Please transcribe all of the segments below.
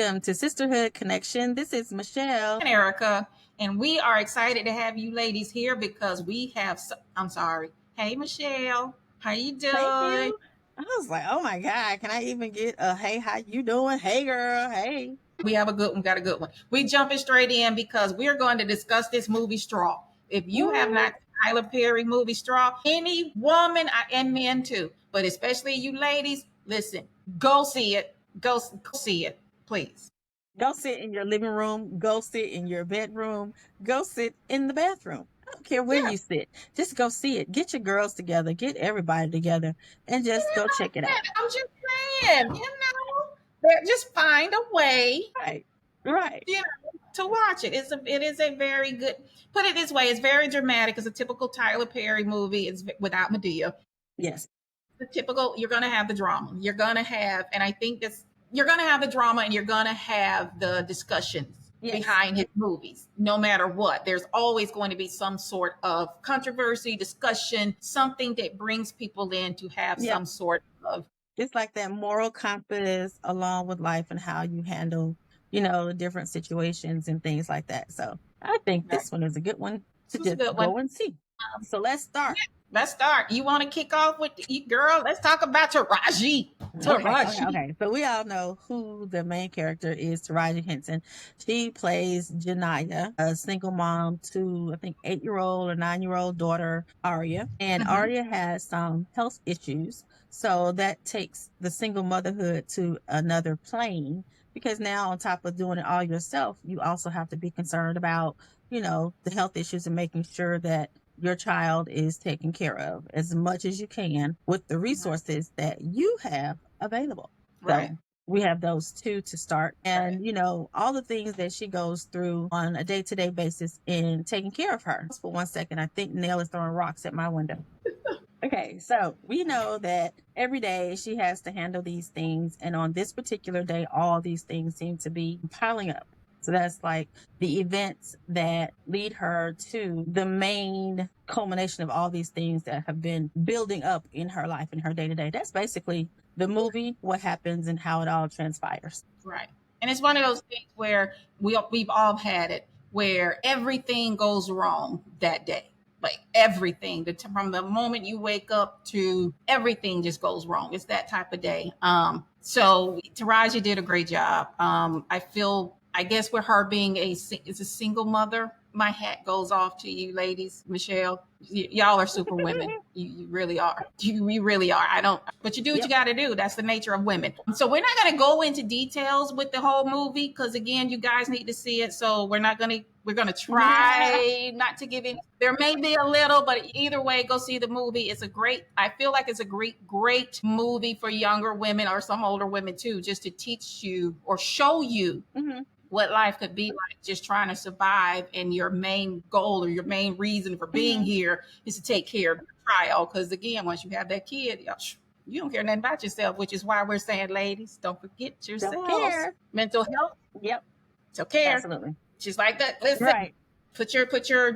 Welcome to Sisterhood Connection. This is Michelle and Erica, and we are excited to have you ladies here because we have. I'm sorry. Hey, Michelle, how you Thank doing? you. I was like, oh my God, can I even get a hey, how you doing? Hey girl, hey. We have a good one. Got a good one. We jumping straight in because we're going to discuss this movie Straw. If you have not Tyler Perry movie Straw, any woman and men too, but especially you ladies, listen, go see it. Go see it, please. Go sit in your living room, go sit in your bedroom, go sit in the bathroom. I don't care where Yeah. you sit. Just go see it. Get your girls together, get everybody together, and just go check it out. I'm just saying, just find a way, Right. Right. to watch it. It is a very good. Put it this way, it's very dramatic. It's a typical Tyler Perry movie. It's without Medea. Yes. The typical. You're gonna have the drama. You're gonna have, and I think this. You're gonna have the drama, and you're gonna have the discussions behind his movies. No matter what, there's always going to be some sort of controversy, discussion, something that brings people in to have some sort of. It's like that moral compass along with life and how you handle, different situations and things like that. So I think this one is a good one to just go and see. So let's start. Let's start. You want to kick off with girl? Let's talk about Taraji. Okay. So we all know who the main character is, Taraji Henson. She plays Janiyah, a single mom to, I think, 8-year-old or 9-year-old daughter, Arya. And Arya has some health issues. So that takes the single motherhood to another plane, because now on top of doing it all yourself, you also have to be concerned about, the health issues and making sure that your child is taken care of as much as you can with the resources that you have available. Right. So we have those two to start. And, all the things that she goes through on a day-to-day basis in taking care of her. For 1 second, I think Nell is throwing rocks at my window. Okay, so we know that every day she has to handle these things. And on this particular day, all these things seem to be piling up. So that's like the events that lead her to the main culmination of all these things that have been building up in her life, in her day to day. That's basically the movie, what happens and how it all transpires. Right. And it's one of those things where we've all had it, where everything goes wrong that day. Like everything, from the moment you wake up to everything just goes wrong. It's that type of day. So Taraji did a great job. I guess with her being a single mother, my hat goes off to you ladies. Michelle, y'all are super women. You really are. You really are. But you do what you got to do. That's the nature of women. So we're not going to go into details with the whole movie because, again, you guys need to see it. So we're going to try not to give in. There may be a little, but either way, go see the movie. I feel like it's a great movie for younger women or some older women too, just to teach you or show you what life could be like, just trying to survive. And your main goal or your main reason for being here is to take care of your child. Because again, once you have that kid, you don't care nothing about yourself, which is why we're saying, ladies, don't forget yourself. Mental health. Yep. Self-care. Absolutely. Just like that. Listen, put your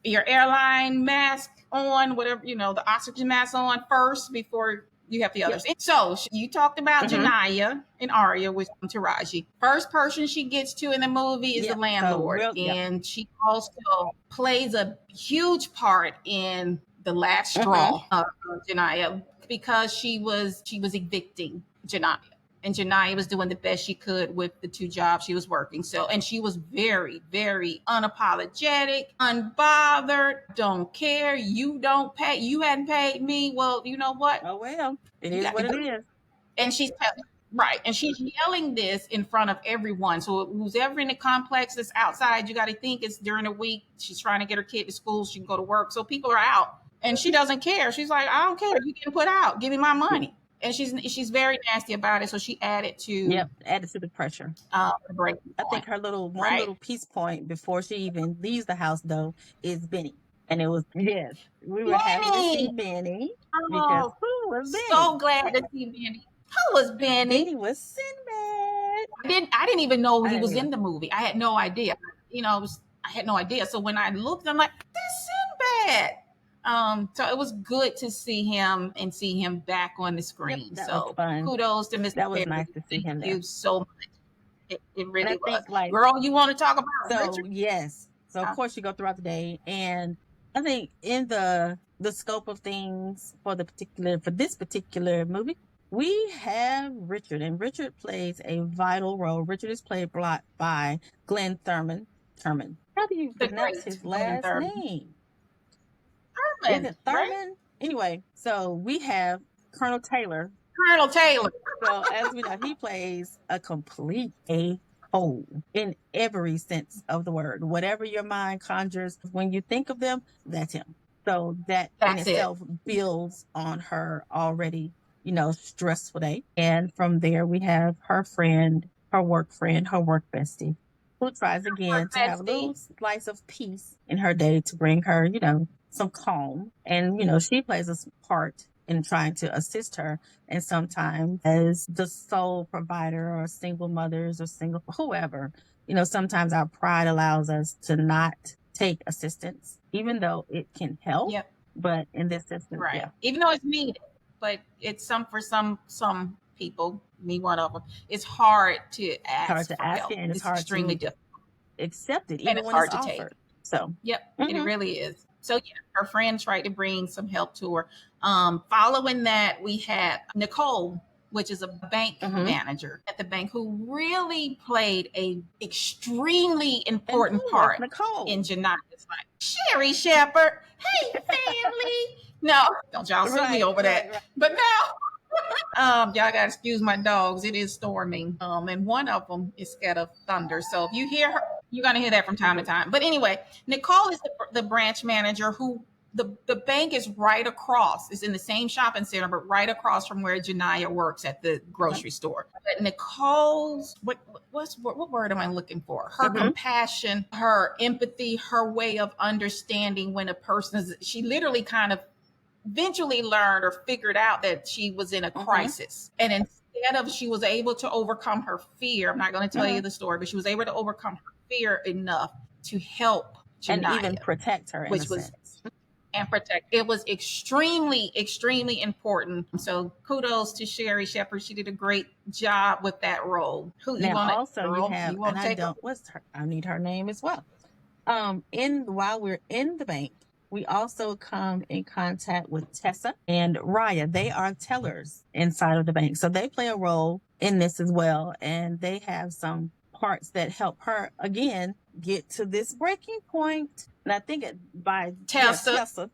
airline mask on, whatever, the oxygen mask on first before you have the others. So you talked about Janiyah and Arya with Taraji. First person she gets to in the movie is the landlord. And she also plays a huge part in the last straw of Janiyah because she was evicting Janiyah. And Janiyah was doing the best she could with the 2 jobs she was working. And she was very, very unapologetic, unbothered, don't care. You don't pay. You hadn't paid me. Well, you know what? Oh, well, it is what it is. And she's right. And she's yelling this in front of everyone. So who's ever in the complex that's outside, you got to think it's during the week. She's trying to get her kid to school. She can go to work. So people are out and she doesn't care. She's like, I don't care. You getting put out. Give me my money. And she's very nasty about it. So she added to the pressure. The break. I think her little peace point before she even leaves the house though is Benny. And it was we were happy to see Benny because who was Benny? So glad to see Benny. Who was Benny? Benny was Sinbad. I didn't even know he was in the movie. I had no idea. I had no idea. So when I looked, I'm like, that's Sinbad. So it was good to see him and see him back on the screen. That so was fun. Kudos to Mr. That was nice to see him there. Thank you so much. It And I really was. think like Girl, you want to talk about so Richard? yes. So of Huh? course you go throughout the day, and I think in the scope of things for this particular movie, we have Richard, and Richard plays a vital role. Richard is played by Glenn Thurman. Thurman. How do you The pronounce great his Glenn last Thurman. name? Is Thurman, it right? Thurman? Anyway, so we have Colonel Taylor. Colonel Taylor. So as we know, he plays a complete a-hole in every sense of the word. Whatever your mind conjures when you think of them, that's him. So that in That's it. itself builds on her already, stressful day. And from there, we have her work bestie, who tries again to have a little Bestie. slice of peace in her day to bring her, some calm. And, she plays a part in trying to assist her, and sometimes as the sole provider or single mothers or single whoever, sometimes our pride allows us to not take assistance, even though it can help. Yep. But in this instance, Right. yeah, Even though it's needed, but it's for some people, me one of them. It's hard to it's hard ask to for ask help. it, and it's It's hard extremely to difficult, accept it, and even it's when it's hard to take. offered. So, Yep, it mhm, really is. So yeah, her friend tried to bring some help to her. Following that, we had Nicole, which is a bank mhm. manager at the bank, who really played a extremely And important who was part Nicole? in Jania's life. Sherry Shepherd. Hey, family. No, don't y'all sue me Right, over right, that. right. But no. Y'all gotta excuse my dogs. It is storming. And one of them is scared of thunder. So if you hear her, you're gonna hear that from time to time. But anyway, Nicole is the branch manager who the bank is right across. It's in the same shopping center, but right across from where Janiyah works at the grocery store. But Nicole's what word am I looking for? Her Mhm, compassion, her empathy, her way of understanding when a person is. She literally kind of eventually learned or figured out that she was in a mhm, crisis. And instead of, she was able to overcome her fear. I'm not going to tell you mhm. the story, but she was able to overcome her fear enough to help And even Janiyah, protect her in a which was, sense. and protect. It was extremely, extremely important. So kudos to Sherry Shepherd. She did a great job with that role. Who you Now, want it, also you girl? have, You and want to I take her? don't, I need her name as well. In while we're in the bank, we also come in contact with Tessa and Raya. They are tellers inside of the bank, so they play a role in this as well, and they have some parts that help her again get to this breaking point. And I think Tessa. Tessa.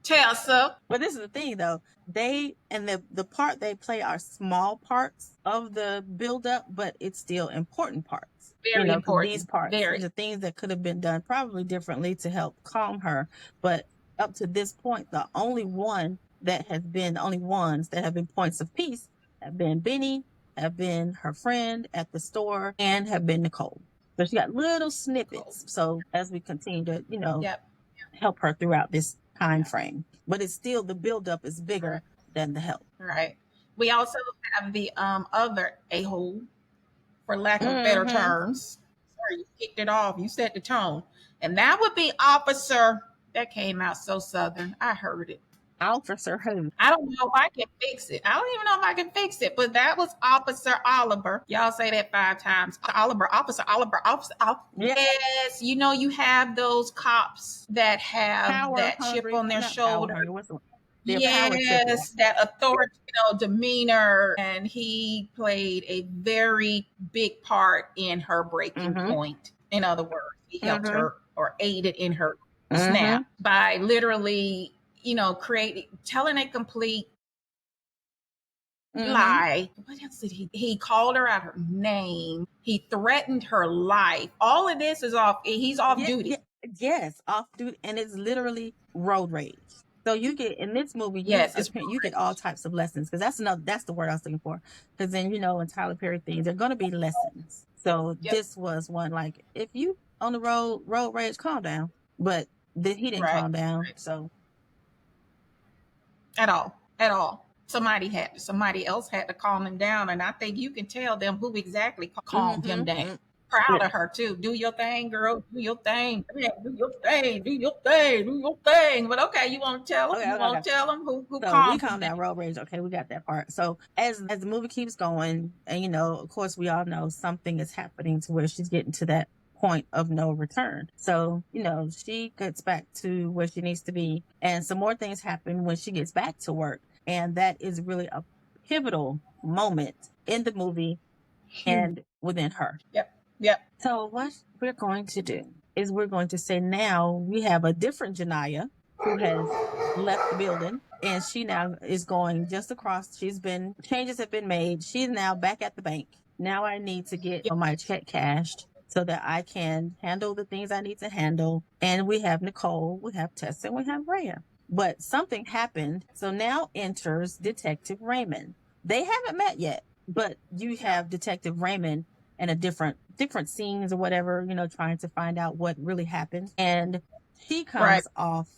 Tessa. But this is the thing though. They and the part they play are small parts of the build up, but it's still important parts. Very Because these important. parts, Very. the things that could have been done probably differently to help calm her. But up to this point, the only ones that have been points of peace have been Benny, have been her friend at the store, and have been Nicole. So she got little Cool. snippets. So as we continue to, Yep. help her throughout this time Yeah. frame. But it's still the buildup is Right. bigger than the help. Right. We also have the other a hole, for lack of better Mm-hmm. terms. Sorry, you kicked it off. You set the tone, and that would be Officer. That came out so southern. I heard it. Officer who? I don't know if I can fix it. I don't even know if I can fix it, but that was Officer Oliver. Y'all say that 5 times. Oliver, Officer Oliver, Officer. Yeah, Yes, you have those cops that have power that chip hungry. on their Not power shoulder. hungry. What's the one? They're power tripping. Yes, that authoritative demeanor. And he played a very big part in her breaking Mm-hmm. point. In other words, he helped Mm-hmm. her or aided in her Mm-hmm. snap by literally, telling a complete Mm-hmm. lie. What else did he called her out her name. He threatened her life. All of this is he's off Yeah, yeah, duty. yes, off duty, and it's literally road rage. So you get in this movie, Yes, it's you get all types of lessons because that's the word I was looking for. Because then in Tyler Perry things, they're going to be lessons. So yep, this was one like if you on the road rage, calm down. But he didn't right, calm down. right. So At all. Somebody else had to calm him down, and I think you can tell them who exactly calmed him mm-hmm, down. proud of her too. Do your thing, girl. Do your thing. Yeah, do your thing. Do your thing. Do your thing. But okay, you want to tell them? Okay, You okay, want okay. to tell them who So we calmed calm them down, road rage. Okay, we got that part. So as the movie keeps going, and of course, we all know something is happening to where she's getting to that point of no return. So she gets back to where she needs to be, and some more things happen when she gets back to work, and that is really a pivotal moment in the movie and within her. Yep. Yep. So what we're going to do is we're going to say now we have a different Janaya who has left the building, and she now is going just across. Changes have been made. She's now back at the bank. Now I need to get Yep. my check cashed so that I can handle the things I need to handle. And we have Nicole, we have Tessa, and we have Rhea. But something happened. So now enters Detective Raymond. They haven't met yet, but you have Detective Raymond and a different scenes or whatever, trying to find out what really happened. And she comes off,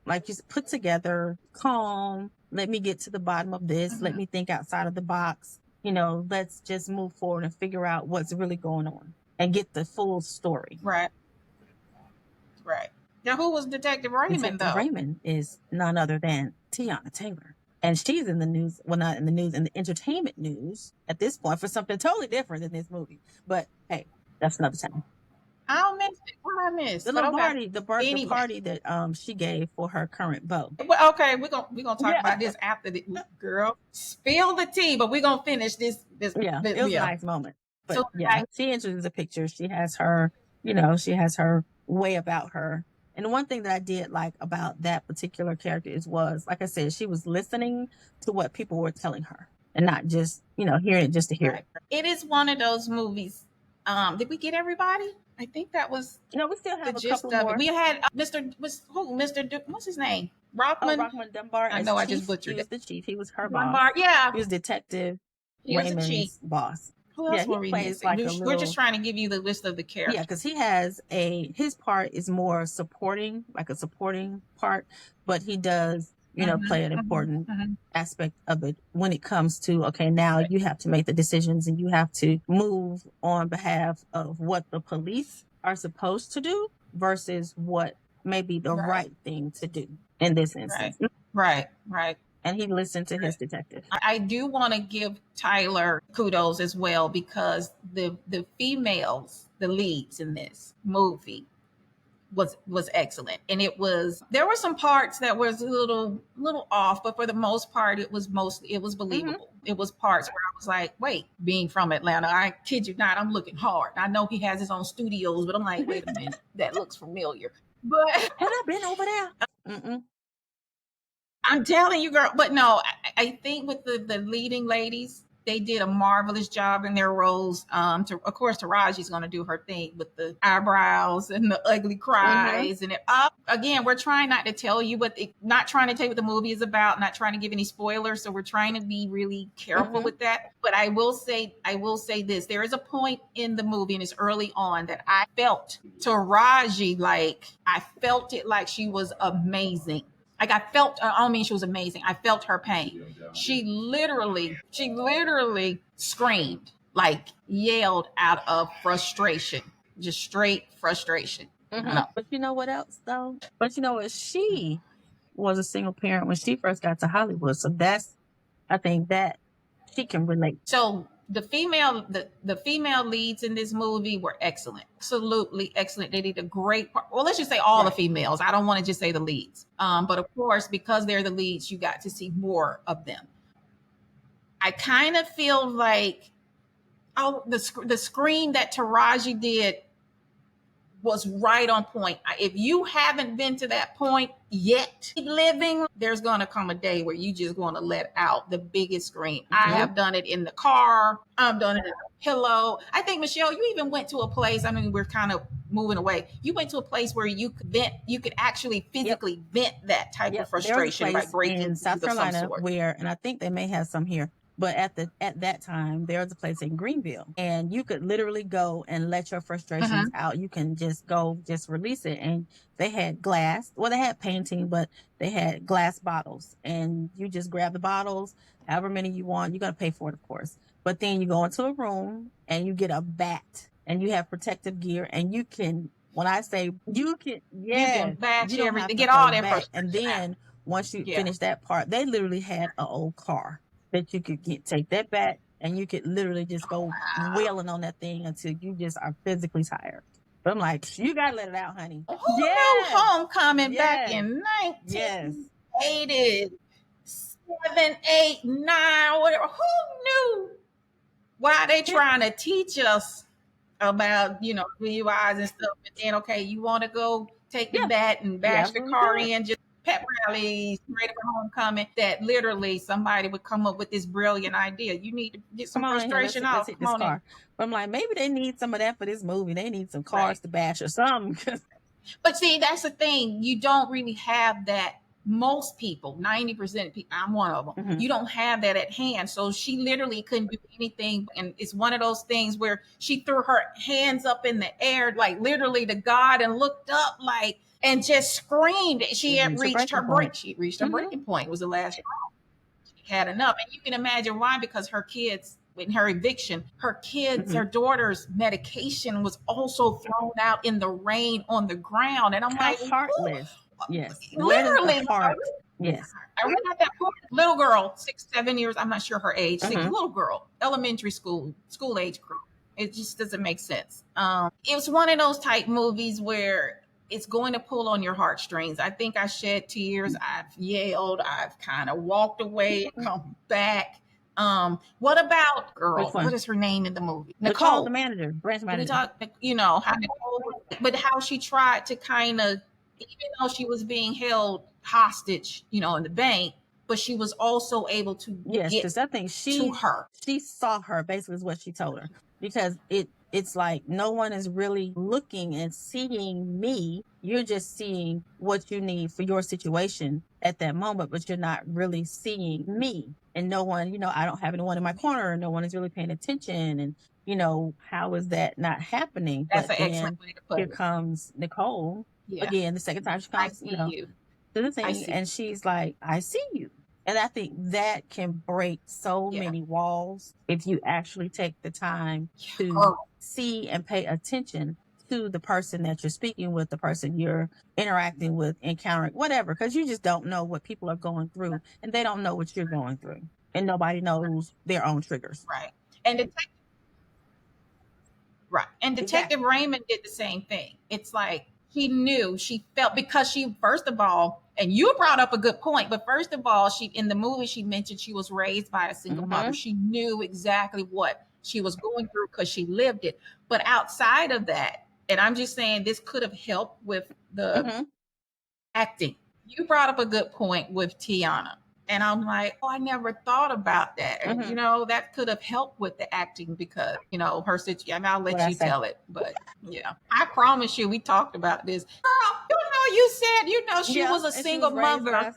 like just put together, calm, let me get to the bottom of this, let me think outside of the box, let's just move forward and figure out what's really going on and get the full story. Right. Now, who was Detective Raymond, Detective Raymond is none other than Tiana Taylor. And she's in the news, well, not in the news, in the entertainment news at this point for something totally different than this movie. But hey, that's another time. I missed it. What I missed? The little party, the party that she gave for her current beau. Well, okay, we're gonna talk about this after the girl. Spill the tea, but we're gonna finish this. Yeah, it was a nice moment. But so, she introduces the picture. She has her, she has her way about her. And the one thing that I did like about that particular character was, like I said, she was listening to what people were telling her and not just, hearing it just to hear it. It is one of those movies. Did we get everybody? I think that was. No, we still have a couple more. We had Mr. What's his name? Rockman. Rockman Dunbar. I know, chief. I just butchered it. He was the chief. He was her Dunbar, boss. Yeah. He was Detective Raymond's boss. Who else were we missing? We're just trying to give you the list of the characters. Yeah, because he has his part is more supporting, like a supporting part, but he does, play an important aspect of it when it comes to, okay, now you have to make the decisions and you have to move on behalf of what the police are supposed to do versus what may be the right thing to do in this instance. Right. And he listened to his detective. I do want to give Tyler kudos as well, because the females, the leads in this movie was excellent. And there were some parts that was a little off, but for the most part it was believable. It was parts where I was like, wait, being from Atlanta, I kid you not, I'm looking hard. I know he has his own studios, but I'm like, wait a minute, that looks familiar. But have I been over there? I'm telling you, girl. But no, I think with the leading ladies, they did a marvelous job in their roles. Of course, Taraji's going to do her thing with the eyebrows and the ugly cries and again, we're trying not to tell you not trying to tell you what the movie is about, not trying to give any spoilers. So we're trying to be really careful with that. But I will say this: there is a point in the movie, and it's early on, that I felt Taraji I felt it like she was amazing. Like I don't mean she was amazing. I felt her pain. She literally screamed, yelled out of frustration, just straight frustration. But you know what else though? But you know what? She was a single parent when she first got to Hollywood. So I think that she can relate. So the female leads in this movie were excellent, absolutely excellent. They did a great part. Well, let's just say all the females. I don't want to just say the leads, but of course, because they're the leads, you got to see more of them. I kind of feel like, the scream that Taraji did was right on point. If you haven't been to that point yet living, there's going to come a day where you just going to let out the biggest scream. I have done it in the car. I've done it in a pillow. I think, Michelle, you even went to a place, I mean, we're kind of moving away. You went to a place where you could vent, you could actually physically vent that type of frustration by breaking in South Carolina where, and I think they may have some here, but at that time, there was a place in Greenville, and you could literally go and let your frustrations out. You can just release it. And they had glass. Well, they had painting, but they had glass bottles, and you just grab the bottles, however many you want. You're gonna pay for it, of course. But then you go into a room and you get a bat and you have protective gear, and you can, when I say you can, You can yes, bash you don't everything, have to get all hold that back. And frustration out. then once you Yeah. finish that part, they literally had an old car that you could take that back, and you could literally just go Wow. wailing on that thing until you just are physically tired. But I'm like, you gotta let it out, honey. Who knew Yes, Homecoming back yes, in yes. 1987, 8, 9, whatever? Who knew why they trying to teach us about, DUIs and stuff? And then, okay, you want to go take the Yeah, bat and you bash the absolutely car could. in, just pep rallies, ready for homecoming, that literally somebody would come up with this brilliant idea. You need to get some Come on in here, frustration let's off. hit Come this on in. car. But I'm like, maybe they need some of that for this movie. They need some Right. cars to bash or something. But see, that's the thing. You don't really have that. Most people, 90% of people, I'm one of them, Mhm. you don't have that at hand. So she literally couldn't do anything. And it's one of those things where she threw her hands up in the air, like literally to God, and looked up, like, and just screamed. She had reached her break. She reached her breaking point. It was the last straw. She had enough. And you can imagine why, because her kids, in her eviction, her daughter's medication was also thrown out in the rain on the ground. And I'm How like, heartless. Yes. Where does the literally, heart? Yes. I read about that poor little girl, 6, 7 years. I'm not sure her age. Mhm. Little girl, elementary school age girl. It just doesn't make sense. It was one of those type movies where it's going to pull on your heartstrings. I think I shed tears. I've yelled. I've kind of walked away and come back. What about girl? Which one? What is her name in the movie? Nicole, Nicole. the manager, branch Can we manager. talk? How Nicole, but how she tried to kind of, even though she was being held hostage, in the bank, but she was also able to Yes, get because I think to her. she saw her, basically is what she told her. Because it's like no one is really looking and seeing me. You're just seeing what you need for your situation at that moment, but you're not really seeing me. And no one, I don't have anyone in my corner, and no one is really paying attention. And how is that not happening? That's But an excellent then way to put here it. comes Nicole Yeah, again, the second time she I comes, see you. to the I thing, see. and she's like, I see you. And I think that can break so Yeah. many walls if you actually take the time to Girl. see and pay attention to the person that you're speaking with, the person you're interacting with, encountering, whatever, because you just don't know what people are going through, and they don't know what you're going through, and nobody knows their own triggers. Right. And Detective Raymond did the same thing. It's like she knew, she felt, because she, first of all, and you brought up a good point, but first of all, she, in the movie, she mentioned she was raised by a single mother. She knew exactly what she was going through because she lived it. But outside of that, and I'm just saying this could have helped with the acting. You brought up a good point with Tiana. And I'm like, I never thought about that. And, that could have helped with the acting because, her situation. I'll let you tell it. But yeah, I promise you, we talked about this. Girl, you said, she was a single mother.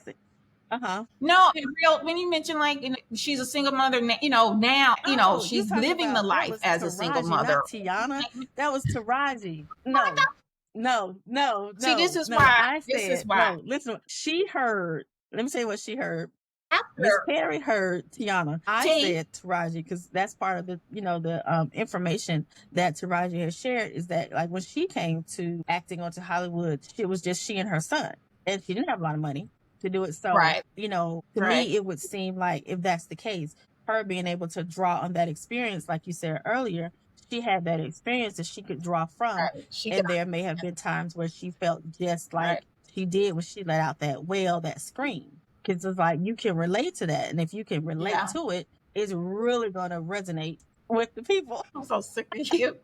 No, in real, when you mention she's a single mother, now, she's living the life as a single mother. Not Tiana. That was Taraji. No. See, this is why. No, listen, she heard, let me tell you what she heard. Miss Perry heard Tiana. I said Taraji because that's part of the, the information that Taraji has shared is that like when she came to acting onto Hollywood, it was just she and her son, and she didn't have a lot of money to do it. So, to me, it would seem like if that's the case, her being able to draw on that experience, like you said earlier, she had that experience that she could draw from. And there may have been times where she felt just like she did when she let out that wail, that scream. Because it's like you can relate to that. And if you can relate to it, it's really going to resonate with the people. I'm so sick of you.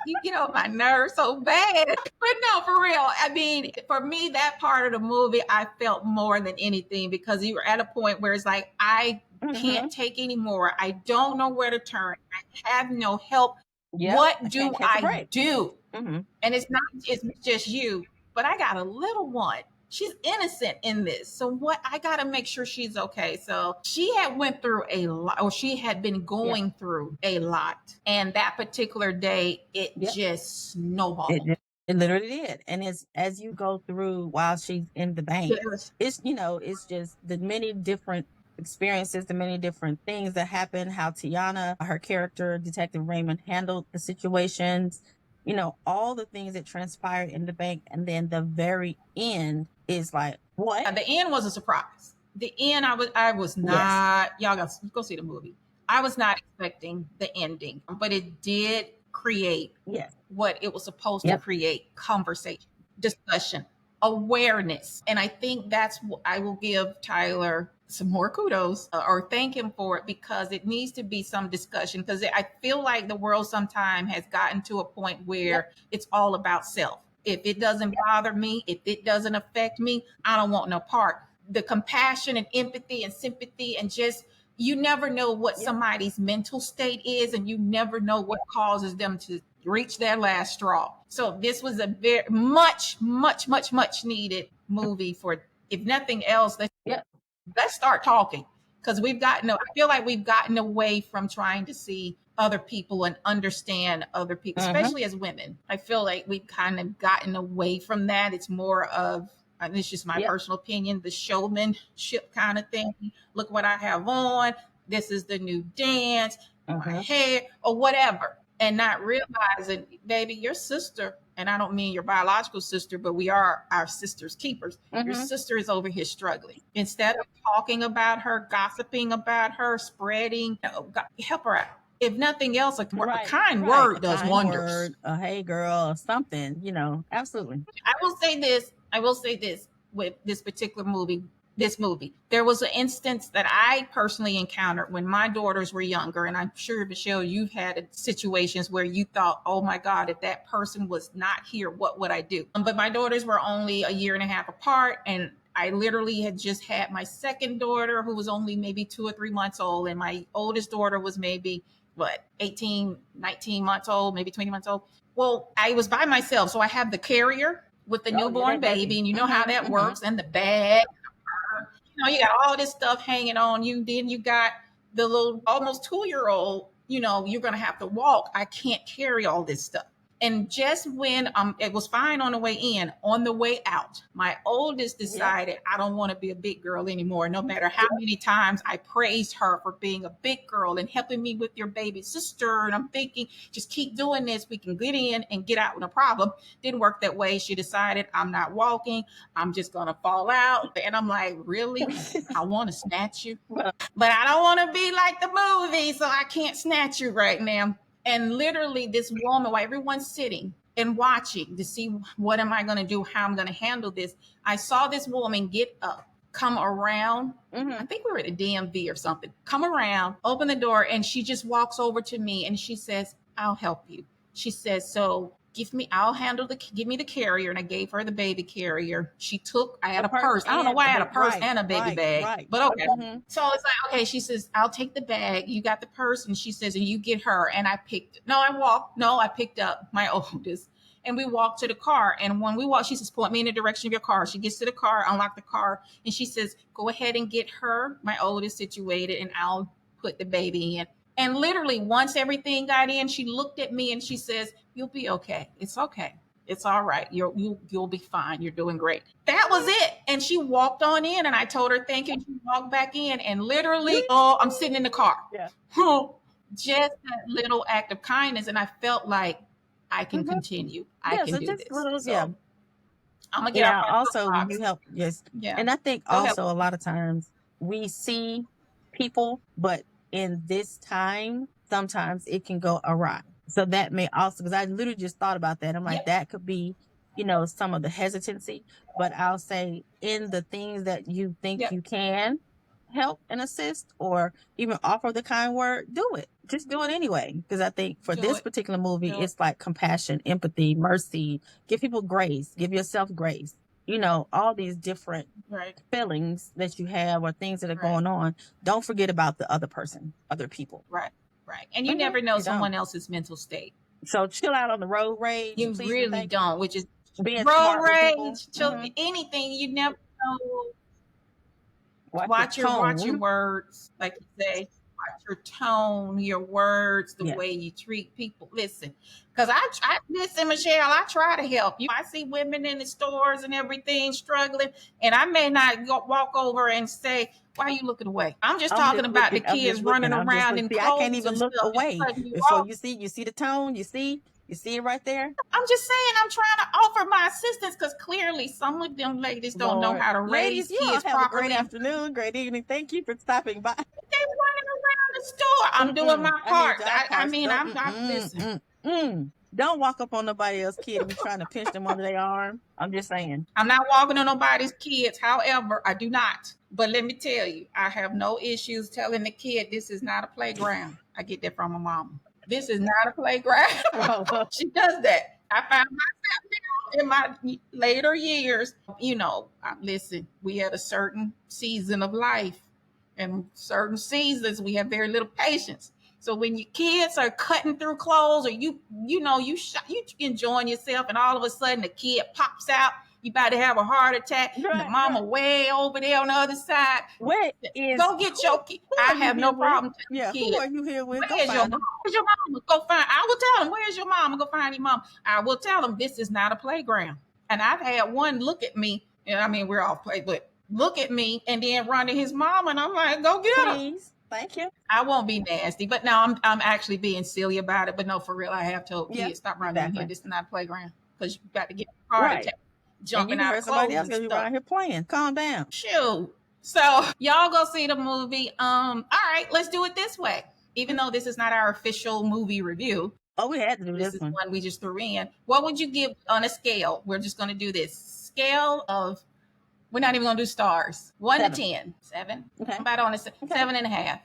You get on my nerves so bad. But no, for real. I mean, for me, that part of the movie, I felt more than anything because you were at a point where it's like, I can't take anymore. I don't know where to turn. I have no help. What do I do? And it's just you, but I got a little one. She's innocent in this. So what, I got to make sure she's okay. So she had went through a lot, or she had been going through a lot. And that particular day, it just snowballed. It literally did. And as you go through while she's in the bank, it's, it's just the many different experiences, the many different things that happened, how Tiana, her character, Detective Raymond, handled the situations, all the things that transpired in the bank. And then the very end is like, what? The end was a surprise. The end, I was Yes. not. Y'all got to go see the movie. I was not expecting the ending, but it did create Yes. what it was supposed to Yep. create: conversation, discussion, awareness. And I think that's what I will give Tyler some more kudos, or thank him for it, because it needs to be some discussion, because I feel like the world sometimes has gotten to a point where Yep. it's all about self. If it doesn't bother me, if it doesn't affect me, I don't want no part. The compassion and empathy and sympathy, and just, you never know what Yep. somebody's mental state is, and you never know what causes them to reach their last straw. So this was a very much needed movie for, if nothing else, Yep. let's start talking, because I feel like we've gotten away from trying to see other people and understand other people, especially as women. I feel like we've kind of gotten away from that. It's more of, and it's just my Yep. personal opinion, the showmanship kind of thing. Look what I have on. This is the new dance, my hair, or whatever. And not realizing, baby, your sister, and I don't mean your biological sister, but we are our sister's keepers. Your sister is over here struggling. Instead of talking about her, gossiping about her, spreading, help her out. If nothing else, a kind word does wonders. Hey girl, or something, absolutely. I will say this with this particular movie. There was an instance that I personally encountered when my daughters were younger, and I'm sure, Michelle, you've had situations where you thought, oh my God, if that person was not here, what would I do? But my daughters were only a year and a half apart, and I literally had just had my second daughter, who was only maybe 2 or 3 months old, and my oldest daughter was maybe 18, 19 months old, maybe 20 months old. Well, I was by myself, so I have the carrier with the newborn baby, and you know how that works, and the bag. You got all this stuff hanging on you. Then you got the little almost 2-year-old. You're going to have to walk. I can't carry all this stuff. And just when it was fine on the way in, on the way out, my oldest decided, I don't want to be a big girl anymore. No matter how many times I praised her for being a big girl and helping me with your baby sister. And I'm thinking, just keep doing this. We can get in and get out with a problem. Didn't work that way. She decided, I'm not walking. I'm just going to fall out. And I'm like, really? I want to snatch you, but I don't want to be like the movie. So I can't snatch you right now. And literally this woman, while everyone's sitting and watching to see what am I going to do, how I'm going to handle this, I saw this woman get up, come around. I think we were at a DMV or something. Come around, open the door, and she just walks over to me and she says, I'll help you. She says, so give me the carrier. And I gave her the baby carrier. I had a purse. I don't know why I had a purse and a baby bag, but okay. So it's like, okay, she says, I'll take the bag. You got the purse. And she says, and you get her. And I picked up my oldest. And we walked to the car. And when we walked, she says, point me in the direction of your car. She gets to the car, unlock the car. And she says, go ahead and get her, my oldest, situated, and I'll put the baby in. And literally, once everything got in, she looked at me and she says, you'll be okay. It's okay. It's all right. You'll be fine. You're doing great. That was it. And she walked on in, and I told her thank you. She walked back in, and literally, I'm sitting in the car. Yeah. Just that little act of kindness, and I felt like I can continue. I can do this. I'm gonna get out. Also, you help. Yes. Yeah. And I think also a lot of times we see people, but in this time, sometimes it can go awry. So that may also, because I literally just thought about that. I'm like, that could be, some of the hesitancy. But I'll say, in the things that you think you can help and assist, or even offer the kind word, do it. Just do it anyway. Because I think for this particular movie, it's like compassion, empathy, mercy. Give people grace. Give yourself grace. All these different feelings that you have, or things that are going on. Don't forget about the other person, other people. Right. And you never know someone else's mental state. So chill out on the road rage. You really don't, which is road rage, anything. You never know. Watch your words, like you say. watch your tone, your words, the way you treat people. Listen, because I listen, Michelle, I try to help you. I see women in the stores and everything struggling, and I may not walk over and say, "Why are you looking away?" I'm just talking about the kids running around in clothes. I can't even look away. So you see the tone. You see it right there. I'm just saying, I'm trying to offer my assistance because clearly some of them ladies don't know how to raise kids you all have properly. a great afternoon, great evening. Thank you for stopping by. They running around the store. I'm doing my part. Listen. Don't walk up on nobody else's kid and be trying to pinch them under their arm. I'm just saying. I'm not walking on nobody's kids. However, I do not. But let me tell you, I have no issues telling the kid this is not a playground. I get that from my mom. This is not a playground. She does that. I found myself now in my later years. Listen, we had a certain season of life, and certain seasons we have very little patience. So when your kids are cutting through clothes, or you enjoying yourself, and all of a sudden the kid pops out, you about to have a heart attack, and the mama way over there on the other side. Go get your kid. I have no problem. Yeah, who are you here with? Where's your mom? Where's your mama? Go find. I will tell them, where's your mama? Go find your mom. I will tell them this is not a playground. And I've had one look at me, and I mean we're all play, but look at me and then run to his mom, and I'm like, go get her. Please. Thank you. I won't be nasty, but no, I'm actually being silly about it. But no, for real, I have told kids stop running in here. This is not a playground because you got to get a heart attack jumping out of somebody else gonna be around here playing. Calm down. Shoot. So y'all go see the movie. All right, let's do it this way. Even though this is not our official movie review. Oh, we had to do this one. We just threw in. What would you give on a scale? We're just going to do this scale of. We're not even going to do stars. 1 to 10. 7. Okay. About on a 7.5.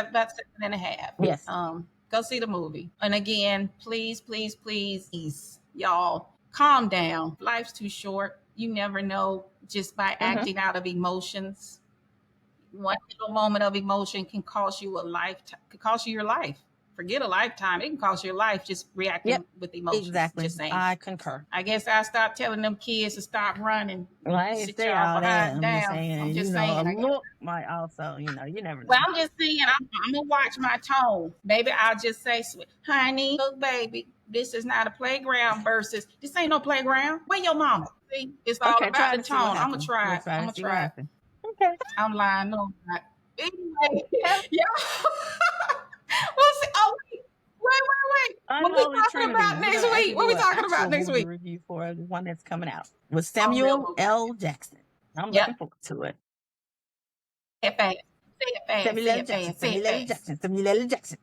About 7.5. Yes. Go see the movie. And again, please, y'all, calm down. Life's too short. You never know. Just by acting out of emotions, one little moment of emotion can cost you your life. Forget a lifetime. It can cost you your life just reacting with emotions. Exactly. Just saying. I concur. I guess I stopped telling them kids to stop running. Well, sit y'all behind down. I'm just saying. Look might also, you never know. Well, I'm just saying, I'm going to watch my tone. Maybe I'll just say, honey, look, baby, this is not a playground versus, this ain't no playground. Where your mama? See, it's all about the tone. I'm going to try it. I'm going to try it. Okay. I'm lying. No, I'm not. Anyway, yeah. We'll see. Oh, wait. What are we talking about next week? What are we talking about next week? Review for the one that's coming out with Samuel L. Jackson. I'm looking forward to it. Say it fast. Samuel L. Jackson.